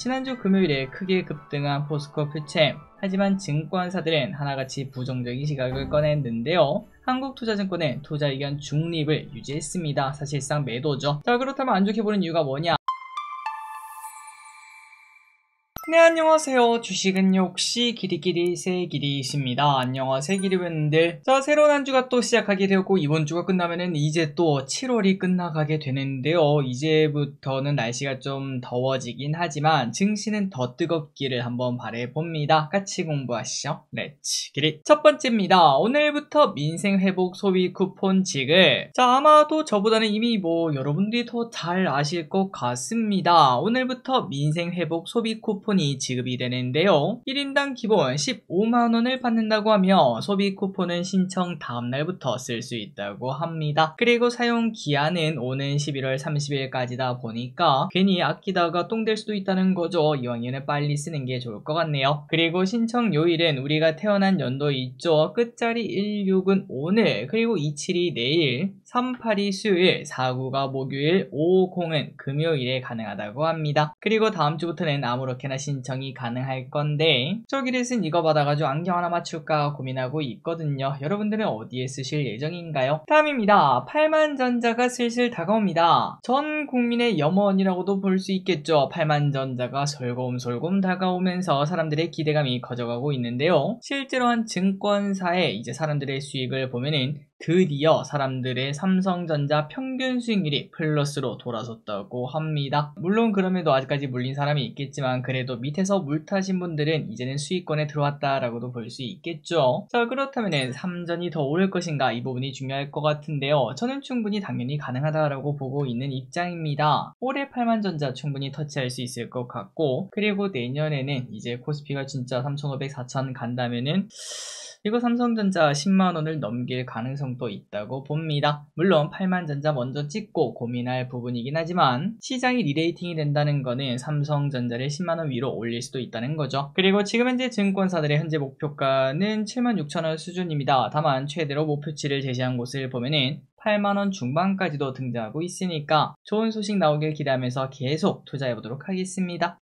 지난주 금요일에 크게 급등한 포스코 퓨챔. 하지만 증권사들은 하나같이 부정적인 시각을 꺼냈는데요. 한국투자증권은 투자 의견 중립을 유지했습니다. 사실상 매도죠. 자, 그렇다면 안 좋게 보는 이유가 뭐냐? 네, 안녕하세요. 주식은 역시 기리기리 새기리십니다. 안녕하세요, 기리분들. 자, 새로운 한 주가 또 시작하게 되었고, 이번 주가 끝나면은 이제 또 7월이 끝나가게 되는데요. 이제부터는 날씨가 좀 더워지긴 하지만 증시는 더 뜨겁기를 한번 바라봅니다. 같이 공부하시죠. 렛츠 기리. 첫 번째입니다. 오늘부터 민생회복 소비 쿠폰직을, 자, 아마도 저보다는 이미 여러분들이 더 잘 아실 것 같습니다. 오늘부터 민생회복 소비 쿠폰이 지급이 되는데요. 1인당 기본 15만원을 받는다고 하며 소비 쿠폰은 신청 다음날부터 쓸 수 있다고 합니다. 그리고 사용 기한은 오는 11월 30일까지다 보니까 괜히 아끼다가 똥 될 수도 있다는 거죠. 이왕이면 빨리 쓰는 게 좋을 것 같네요. 그리고 신청 요일은 우리가 태어난 연도 있죠. 끝자리 16은 오늘, 그리고 27이 내일, 38이 수요일, 49가 목요일, 50은 금요일에 가능하다고 합니다. 그리고 다음 주부터는 아무렇게나 신청이 가능할 건데, 저기를 쓴 이거 받아가지고 안경 하나 맞출까 고민하고 있거든요. 여러분들은 어디에 쓰실 예정인가요? 다음입니다. 8만전자가 슬슬 다가옵니다. 전 국민의 염원이라고도 볼 수 있겠죠. 8만전자가 솔곰솔곰 다가오면서 사람들의 기대감이 커져가고 있는데요. 실제로 한 증권사에 이제 사람들의 수익을 보면은 드디어 사람들의 삼성전자 평균 수익률이 플러스로 돌아섰다고 합니다. 물론 그럼에도 아직까지 물린 사람이 있겠지만 그래도 밑에서 물타신 분들은 이제는 수익권에 들어왔다라고도 볼 수 있겠죠. 자, 그렇다면 삼전이 더 오를 것인가, 이 부분이 중요할 것 같은데요. 저는 충분히 당연히 가능하다라고 보고 있는 입장입니다. 올해 8만전자 충분히 터치할 수 있을 것 같고, 그리고 내년에는 이제 코스피가 진짜 3,500, 4,000 간다면은 이거 삼성전자 10만원을 넘길 가능성도 있다고 봅니다. 물론 8만전자 먼저 찍고 고민할 부분이긴 하지만 시장이 리레이팅이 된다는 거는 삼성전자를 10만원 위로 올릴 수도 있다는 거죠. 그리고 지금 현재 증권사들의 현재 목표가는 76,000원 수준입니다. 다만 최대로 목표치를 제시한 곳을 보면은 8만원 중반까지도 등장하고 있으니까 좋은 소식 나오길 기대하면서 계속 투자해보도록 하겠습니다.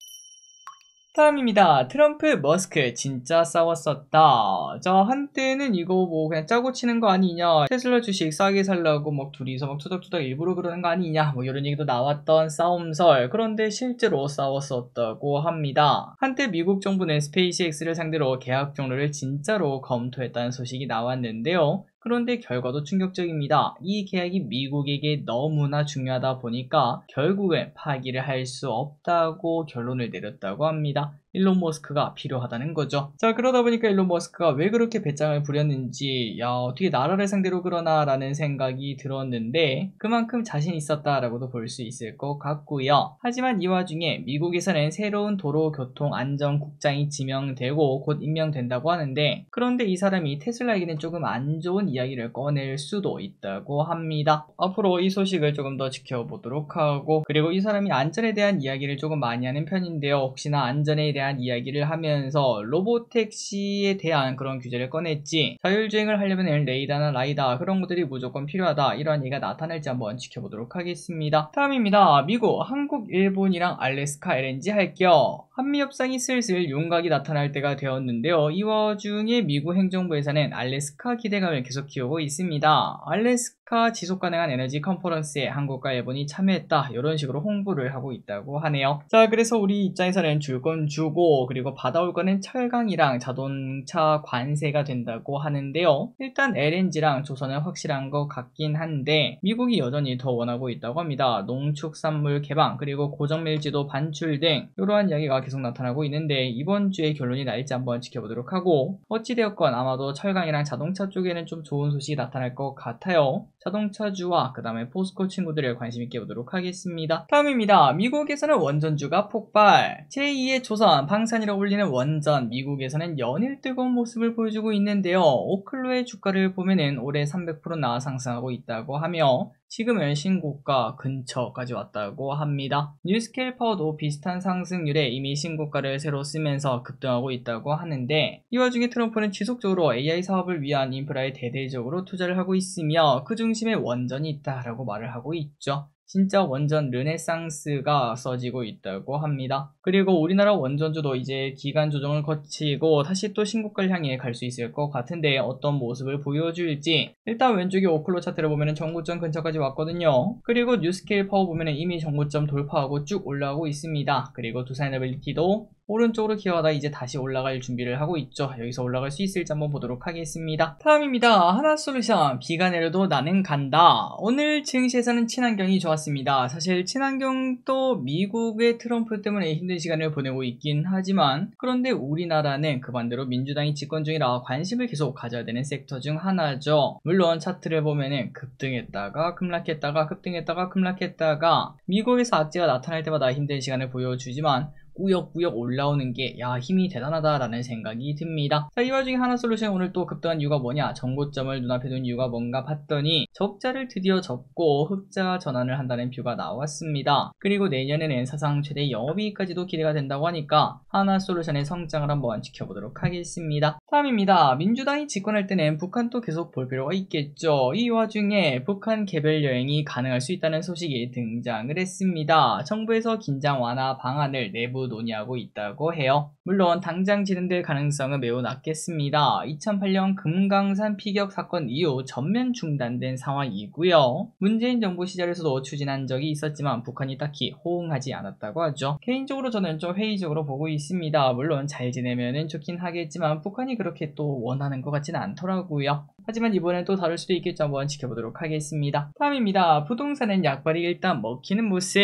다음입니다. 트럼프 머스크 진짜 싸웠었다. 저 한때는 이거 그냥 짜고 치는 거 아니냐, 테슬라 주식 싸게 살라고 둘이서 투닥투닥 일부러 그러는 거 아니냐, 이런 얘기도 나왔던 싸움설. 그런데 실제로 싸웠었다고 합니다. 한때 미국 정부는 스페이스X를 상대로 계약 종료를 진짜로 검토했다는 소식이 나왔는데요. 그런데 결과도 충격적입니다. 이 계약이 미국에게 너무나 중요하다 보니까 결국엔 파기를 할 수 없다고 결론을 내렸다고 합니다. 일론 머스크가 필요하다는 거죠. 자, 그러다 보니까 일론 머스크가 왜 그렇게 배짱을 부렸는지, 야, 어떻게 나라를 상대로 그러나 라는 생각이 들었는데 그만큼 자신 있었다라고도 볼 수 있을 것 같고요. 하지만 이 와중에 미국에서는 새로운 도로교통안전국장이 지명되고 곧 임명된다고 하는데, 그런데 이 사람이 테슬라에게는 조금 안 좋은 이야기를 꺼낼 수도 있다고 합니다. 앞으로 이 소식을 조금 더 지켜보도록 하고, 그리고 이 사람이 안전에 대한 이야기를 조금 많이 하는 편인데요. 혹시나 안전에 대한 이야기를 하면서 로보택시에 대한 그런 규제를 꺼냈지, 자율주행을 하려면 레이더나 라이다 그런 것들이 무조건 필요하다, 이런 얘기가 나타날지 한번 지켜보도록 하겠습니다. 다음입니다. 미국, 한국, 일본이랑 알래스카 LNG 할겸 한미협상이 슬슬 윤곽이 나타날 때가 되었는데요. 이 와중에 미국 행정부에서는 알래스카 기대감을 계속 키우고 있습니다. 알래스카 지속가능한 에너지 컨퍼런스에 한국과 일본이 참여했다, 이런 식으로 홍보를 하고 있다고 하네요. 자, 그래서 우리 입장에서는 줄 건 주고, 그리고 받아올 거는 철강이랑 자동차 관세가 된다고 하는데요. 일단 LNG랑 조선은 확실한 것 같긴 한데 미국이 여전히 더 원하고 있다고 합니다. 농축산물 개방, 그리고 고정밀지도 반출 등 이러한 이야기가 계속 나타나고 있는데 이번 주에 결론이 날지 한번 지켜보도록 하고, 어찌되었건 아마도 철강이랑 자동차 쪽에는 좀 좋은 소식이 나타날 것 같아요. 자동차주와 그 다음에 포스코 친구들을 관심있게 보도록 하겠습니다. 다음입니다. 미국에서는 원전주가 폭발. 제2의 조선, 방산이라고 불리는 원전, 미국에서는 연일 뜨거운 모습을 보여주고 있는데요. 오클로의 주가를 보면은 올해 300%나 상승하고 있다고 하며 지금은 신고가 근처까지 왔다고 합니다. 뉴스케일 파워도 비슷한 상승률에 이미 신고가를 새로 쓰면서 급등하고 있다고 하는데, 이 와중에 트럼프는 지속적으로 AI 사업을 위한 인프라에 대대적으로 투자를 하고 있으며 그 중심에 원전이 있다라고 말을 하고 있죠. 진짜 원전 르네상스가 써지고 있다고 합니다. 그리고 우리나라 원전주도 이제 기간 조정을 거치고 다시 또 신고가를 향해 갈 수 있을 것 같은데 어떤 모습을 보여줄지. 일단 왼쪽에 오클로 차트를 보면 전고점 근처까지 왔거든요. 그리고 뉴스케일 파워 보면 이미 전고점 돌파하고 쭉 올라오고 있습니다. 그리고 두산에너빌리티도 오른쪽으로 기어가다 이제 다시 올라갈 준비를 하고 있죠. 여기서 올라갈 수 있을지 한번 보도록 하겠습니다. 다음입니다. 하나솔루션. 비가 내려도 나는 간다. 오늘 증시에서는 친환경이 좋았습니다. 사실 친환경도 미국의 트럼프 때문에 힘든 시간을 보내고 있긴 하지만 그런데 우리나라는 그 반대로 민주당이 집권 중이라 관심을 계속 가져야 되는 섹터 중 하나죠. 물론 차트를 보면은 급등했다가 급락했다가 급등했다가 급락했다가 미국에서 악재가 나타날 때마다 힘든 시간을 보여주지만 꾸역꾸역 올라오는 게 힘이 대단하다라는 생각이 듭니다. 자, 이 와중에 하나솔루션 오늘 또 급등한 이유가 뭐냐, 정고점을 눈앞에 둔 이유가 뭔가 봤더니 적자를 드디어 접고 흑자 전환을 한다는 뷰가 나왔습니다. 그리고 내년에는 사상 최대 영업이익까지도 기대가 된다고 하니까 하나솔루션의 성장을 한번 지켜보도록 하겠습니다. 다음입니다. 민주당이 집권할 때는 북한도 계속 볼 필요가 있겠죠. 이 와중에 북한 개별 여행이 가능할 수 있다는 소식이 등장을 했습니다. 정부에서 긴장 완화 방안을 내부 논의하고 있다고 해요. 물론 당장 진행될 가능성은 매우 낮겠습니다. 2008년 금강산 피격 사건 이후 전면 중단된 상황이고요. 문재인 정부 시절에서도 추진한 적이 있었지만 북한이 딱히 호응하지 않았다고 하죠. 개인적으로 저는 좀 회의적으로 보고 있습니다. 물론 잘 지내면은 좋긴 하겠지만 북한이 그렇게 또 원하는 것 같지는 않더라고요. 하지만 이번엔 또 다를 수도 있겠죠. 한번 지켜보도록 하겠습니다. 다음입니다. 부동산은 약발이 일단 먹히는 모습.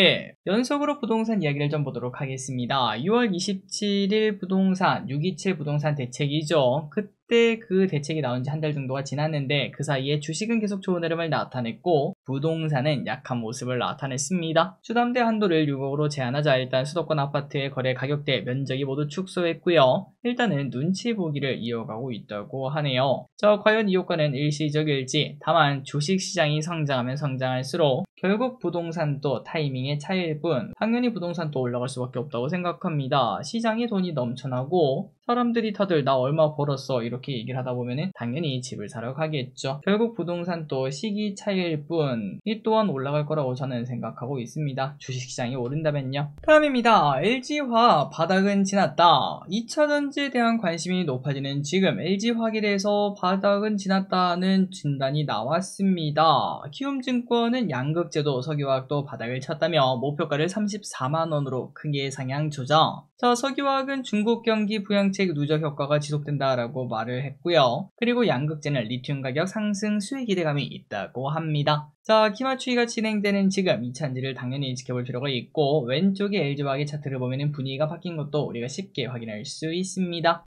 연속으로 부동산 이야기를 좀 보도록 하겠습니다. 6월 27일 부동산 627 부동산 대책이죠. 그때 그 대책이 나온 지 한 달 정도가 지났는데 그 사이에 주식은 계속 좋은 흐름을 나타냈고 부동산은 약한 모습을 나타냈습니다. 주담대 한도를 6억으로 제한하자 일단 수도권 아파트의 거래 가격대 면적이 모두 축소했고요. 일단은 눈치 보기를 이어가고 있다고 하네요. 자, 과연 이 효과는 일시적일지. 다만 주식시장이 성장하면 성장할수록 결국 부동산도 타이밍의 차이일 뿐 당연히 부동산도 올라갈 수밖에 없다고 생각합니다. 시장에 돈이 넘쳐나고 사람들이 다들 나 얼마 벌었어 이렇게 얘기를 하다 보면은 당연히 집을 사러 가겠죠. 결국 부동산도 시기 차이일 뿐 이 또한 올라갈 거라고 저는 생각하고 있습니다. 주식시장이 오른다면요. 다음입니다. LG화학 바닥은 지났다. 2차전지에 대한 관심이 높아지는 지금 LG화학에 대해서 바닥은 지났다는 진단이 나왔습니다. 키움증권은 양극재도 석유화학도 바닥을 쳤다며 목표가를 34만원으로 크게 상향 조정. 자, 석유화학은 중국 경기 부양책 누적 효과가 지속된다라고 말을 했고요. 그리고 양극재는 리튬 가격 상승 수혜 기대감이 있다고 합니다. 자, 기마추이가 진행되는 지금 이 차전지를 당연히 지켜볼 필요가 있고 왼쪽에 LG화학의 차트를 보면 분위기가 바뀐 것도 우리가 쉽게 확인할 수 있습니다.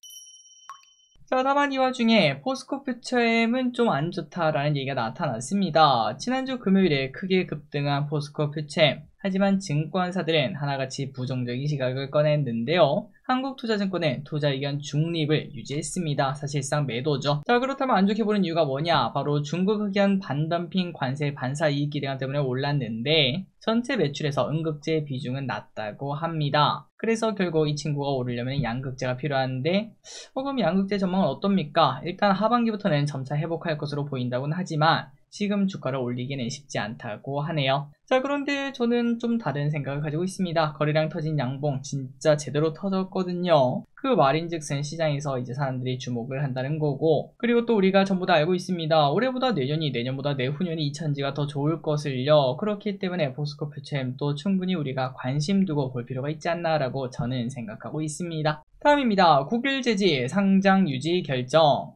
자, 다만 이 와중에 포스코퓨처엠은 좀 안 좋다라는 얘기가 나타났습니다. 지난주 금요일에 크게 급등한 포스코퓨처엠. 하지만 증권사들은 하나같이 부정적인 시각을 꺼냈는데요. 한국투자증권은 투자 의견 중립을 유지했습니다. 사실상 매도죠. 자, 그렇다면 안 좋게 보는 이유가 뭐냐? 바로 중국 흑연 반덤핑 관세 반사 이익 기대감 때문에 올랐는데 전체 매출에서 음극재 비중은 낮다고 합니다. 그래서 결국 이 친구가 오르려면 양극재가 필요한데 그럼 양극재 전망은 어떻습니까? 일단 하반기부터는 점차 회복할 것으로 보인다고는 하지만 지금 주가를 올리기는 쉽지 않다고 하네요. 자, 그런데 저는 좀 다른 생각을 가지고 있습니다. 거래량 터진 양봉 진짜 제대로 터졌거든요. 그 말인즉슨 시장에서 이제 사람들이 주목을 한다는 거고 그리고 또 우리가 전부 다 알고 있습니다. 올해보다 내년이 내년보다 내후년이 이 차전지가 더 좋을 것을요. 그렇기 때문에 포스코퓨처엠도 충분히 우리가 관심 두고 볼 필요가 있지 않나 라고 저는 생각하고 있습니다. 다음입니다. 국일제지 상장 유지 결정.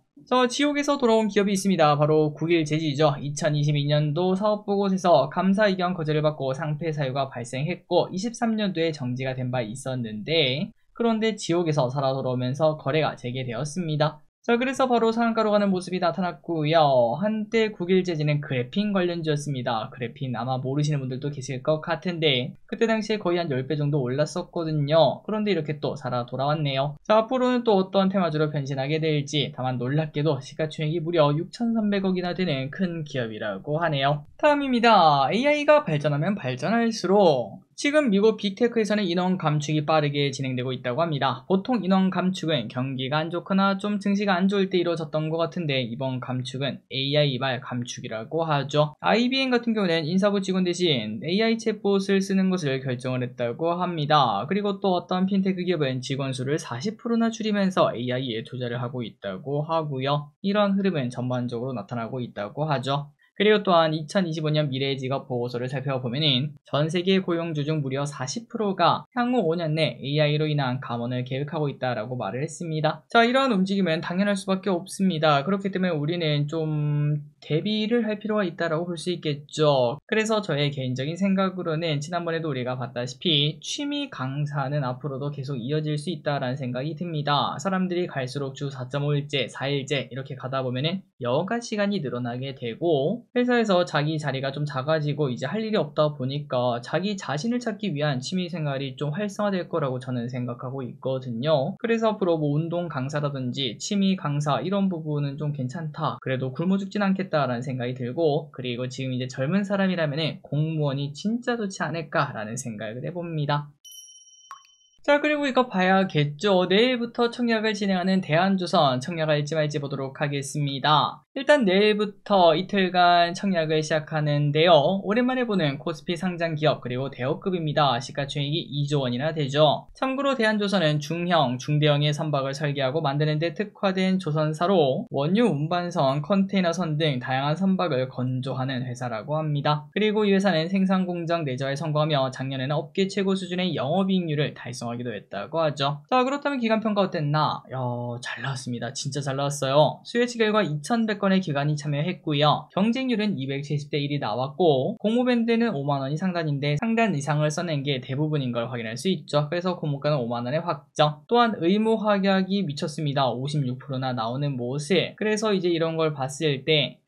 지옥에서 돌아온 기업이 있습니다. 바로 국일제지죠. 2022년도 사업보고서에서 감사 의견 거절을 받고 상폐 사유가 발생했고 23년도에 정지가 된 바 있었는데 그런데 지옥에서 살아 돌아오면서 거래가 재개되었습니다. 자, 그래서 바로 상한가로 가는 모습이 나타났고요. 한때 국일제지는 그래핀 관련주였습니다. 그래핀 아마 모르시는 분들도 계실 것 같은데 그때 당시에 거의 한 10배 정도 올랐었거든요. 그런데 이렇게 또 살아 돌아왔네요. 자, 앞으로는 또 어떤 테마주로 변신하게 될지. 다만 놀랍게도 시가총액이 무려 6,300억이나 되는 큰 기업이라고 하네요. 다음입니다. AI가 발전하면 발전할수록 지금 미국 빅테크에서는 인원 감축이 빠르게 진행되고 있다고 합니다. 보통 인원 감축은 경기가 안 좋거나 좀 증시가 안 좋을 때 이루어졌던 것 같은데 이번 감축은 AI 이발 감축이라고 하죠. IBM 같은 경우는 인사부 직원 대신 AI 챗봇을 쓰는 것을 결정을 했다고 합니다. 그리고 또 어떤 핀테크 기업은 직원 수를 40%나 줄이면서 AI에 투자를 하고 있다고 하고요. 이런 흐름은 전반적으로 나타나고 있다고 하죠. 그리고 또한 2025년 미래의 직업 보고서를 살펴보면 전 세계 고용주 중 무려 40%가 향후 5년 내 AI로 인한 감원을 계획하고 있다라고 말을 했습니다. 자, 이러한 움직임은 당연할 수밖에 없습니다. 그렇기 때문에 우리는 좀 대비를 할 필요가 있다라고 볼 수 있겠죠. 그래서 저의 개인적인 생각으로는 지난번에도 우리가 봤다시피 취미 강사는 앞으로도 계속 이어질 수 있다라는 생각이 듭니다. 사람들이 갈수록 주 4.5일제, 4일제 이렇게 가다 보면은 여가 시간이 늘어나게 되고 회사에서 자기 자리가 좀 작아지고 이제 할 일이 없다 보니까 자기 자신을 찾기 위한 취미생활이 좀 활성화될 거라고 저는 생각하고 있거든요. 그래서 앞으로 뭐 운동 강사라든지 취미 강사 이런 부분은 좀 괜찮다. 그래도 굶어 죽진 않겠다라는 생각이 들고 그리고 지금 이제 젊은 사람이라면 공무원이 진짜 좋지 않을까라는 생각을 해봅니다. 자, 그리고 이거 봐야겠죠. 내일부터 청약을 진행하는 대한조선 청약할지 말지 보도록 하겠습니다. 일단 내일부터 이틀간 청약을 시작하는데요. 오랜만에 보는 코스피 상장 기업 그리고 대여급입니다. 시가총액이 2조 원이나 되죠. 참고로 대한조선은 중형, 중대형의 선박을 설계하고 만드는 데 특화된 조선사로 원유 운반선, 컨테이너선 등 다양한 선박을 건조하는 회사라고 합니다. 그리고 이 회사는 생산 공장 내조에 성공하며 작년에는 업계 최고 수준의 영업이익률을 달성하기도 했다고 하죠. 자, 그렇다면 기간평가 어땠나? 잘 나왔습니다. 진짜 잘 나왔어요. 수혜치 결과 2100건의 기관이 참여했고요. 경쟁률은 270대 1이 나왔고 공모밴드는 5만원이 상단인데 상단 이상을 써낸 게 대부분인 걸 확인할 수 있죠. 그래서 공모가는 5만원의 확정. 또한 의무 확약이 미쳤습니다. 56%나 나오는 모습. 그래서 이제 이런 걸 봤을 때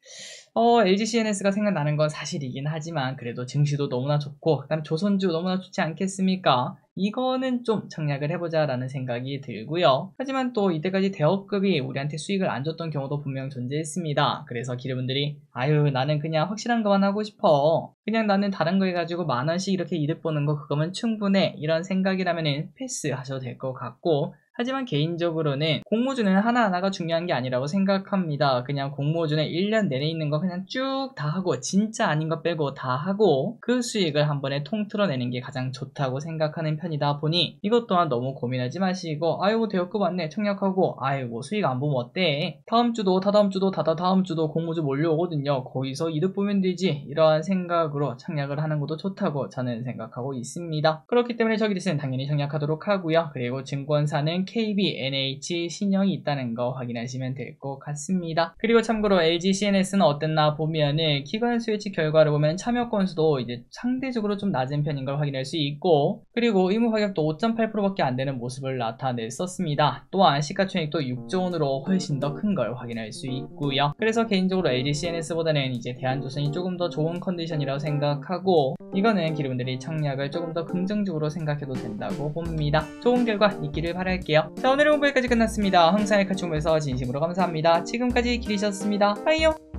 LG CNS가 생각나는 건 사실이긴 하지만 그래도 증시도 너무나 좋고 그다음 조선주 너무나 좋지 않겠습니까? 이거는 좀 청약을 해보자 라는 생각이 들고요. 하지만 또 이때까지 대여급이 우리한테 수익을 안 줬던 경우도 분명 존재했습니다. 그래서 기르분들이 아유 나는 그냥 확실한 것만 하고 싶어. 그냥 나는 다른 거 해가지고 만원씩 이렇게 이득 보는 거 그거면 충분해. 이런 생각이라면 패스하셔도 될 것 같고 하지만 개인적으로는 공모주는 하나하나가 중요한 게 아니라고 생각합니다. 그냥 공모주는 1년 내내 있는 거 그냥 쭉 다 하고 진짜 아닌 거 빼고 다 하고 그 수익을 한 번에 통틀어내는 게 가장 좋다고 생각하는 편이다 보니 이것 또한 너무 고민하지 마시고 아유 뭐 대여급 왔네 청약하고 아유 뭐 수익 안 보면 어때? 다음 주도 다다음 주도 다다다음 주도 공모주 몰려오거든요. 거기서 이득 보면 되지. 이러한 생각으로 청약을 하는 것도 좋다고 저는 생각하고 있습니다. 그렇기 때문에 저기리스는 당연히 청약하도록 하고요. 그리고 증권사는 KB, NH, 신영이 있다는 거 확인하시면 될 것 같습니다. 그리고 참고로 LG CNS는 어땠나 보면은 기관 수혜치 결과를 보면 참여 건수도 이제 상대적으로 좀 낮은 편인 걸 확인할 수 있고 그리고 의무 확약도 5.8%밖에 안 되는 모습을 나타냈었습니다. 또한 시가총액도 6조 원으로 훨씬 더 큰 걸 확인할 수 있고요. 그래서 개인적으로 LG CNS보다는 이제 대한조선이 조금 더 좋은 컨디션이라고 생각하고 이거는 기르분들이 청약을 조금 더 긍정적으로 생각해도 된다고 봅니다. 좋은 결과 있기를 바랄게요. 자, 오늘의 공부 여기까지 끝났습니다. 항상 같이 공부해서 진심으로 감사합니다. 지금까지 길이셨습니다. 빠이요.